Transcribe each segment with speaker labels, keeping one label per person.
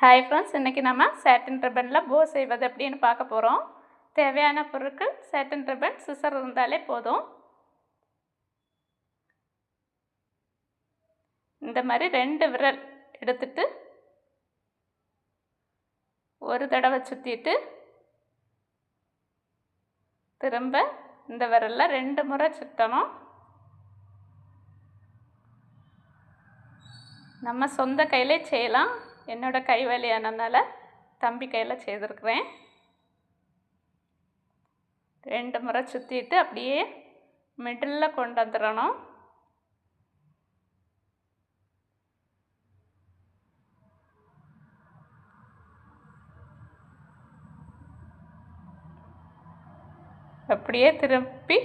Speaker 1: Hi friends, இன்றைக்கி நம்ம சாட்டின் ரிப்பனில் போ செய்வது எப்படின்னு பார்க்க போகிறோம். தேவையான பொருட்கள் சாட்டின் ரிப்பன், சிசர் இருந்தாலே போதும். இந்த மாதிரி 2 விரல் எடுத்துட்டு ஒரு தடவை சுற்றிட்டு திரும்ப இந்த விரலில் 2 முறை சுற்றணும். நம்ம சொந்த கையிலே செய்யலாம். என்னோட கை வலியானதுனால தம்பி கையில் செய்திருக்கிறேன். 2 முறை சுற்றிட்டு அப்படியே மிடில் கொண்டு வந்துடணும். அப்படியே திருப்பி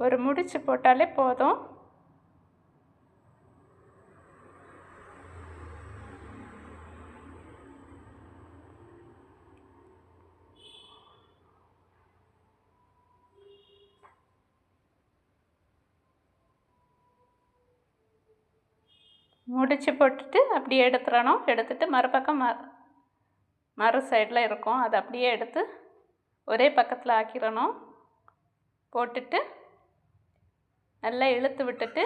Speaker 1: ஒரு முடிச்சு போட்டாலே போதும். முடிச்சு போட்டுட்டு அப்படியே எடுத்துடணும். எடுத்துட்டு மறுபக்கம் மறு சைடில் இருக்கும், அதை அப்படியே எடுத்து ஒரே பக்கத்தில் ஆக்கிடணும். போட்டுட்டு நல்லா இழுத்து விட்டுட்டு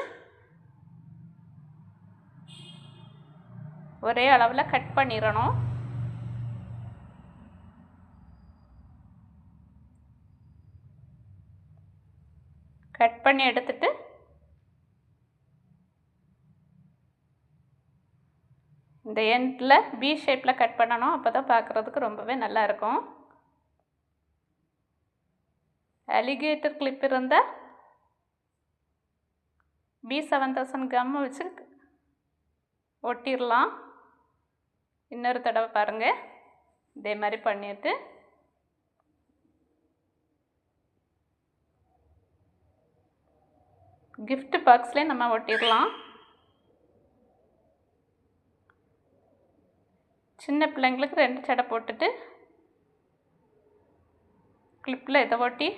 Speaker 1: ஒரே அளவில் கட் பண்ணிடணும். கட் பண்ணி எடுத்துட்டு இந்த எண்டில் பி ஷேப்பில் கட் பண்ணணும். அப்போ தான் பார்க்குறதுக்கு ரொம்பவே நல்லா இருக்கும். அலிகேட்டர் கிளிப் இருந்தால் B7000 கம்மு வச்சு ஒட்டிடலாம். இன்னொரு தடவை பாருங்கள், இதே மாதிரி பண்ணிவிட்டு கிஃப்ட் பாக்ஸ்லேயே நம்ம ஒட்டிடலாம். சின்ன பிள்ளைங்களுக்கு 2 சடை போட்டுட்டு கிளிப்பில் இதை ஒட்டி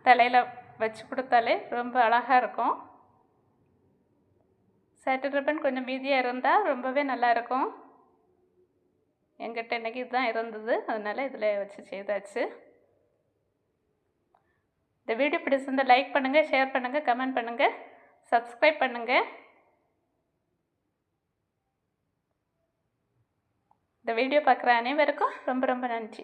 Speaker 1: தலையில் வச்சு கொடுத்தாலே ரொம்ப அழகாக இருக்கும். சாட்டின் ரிப்பன் கொஞ்சம் மீதியாக இருந்தால் ரொம்பவே நல்லாயிருக்கும். எங்கிட்ட இன்றைக்கி இதுதான் இருந்தது, அதனால் இதில் வச்சு செய்தாச்சு. இந்த வீடியோ பிடிச்சிருந்தால் லைக் பண்ணுங்கள், ஷேர் பண்ணுங்கள், கமெண்ட் பண்ணுங்கள், சப்ஸ்கிரைப் பண்ணுங்கள். இந்த வீடியோ பார்க்குற அனைவருக்கும் ரொம்ப ரொம்ப நன்றி.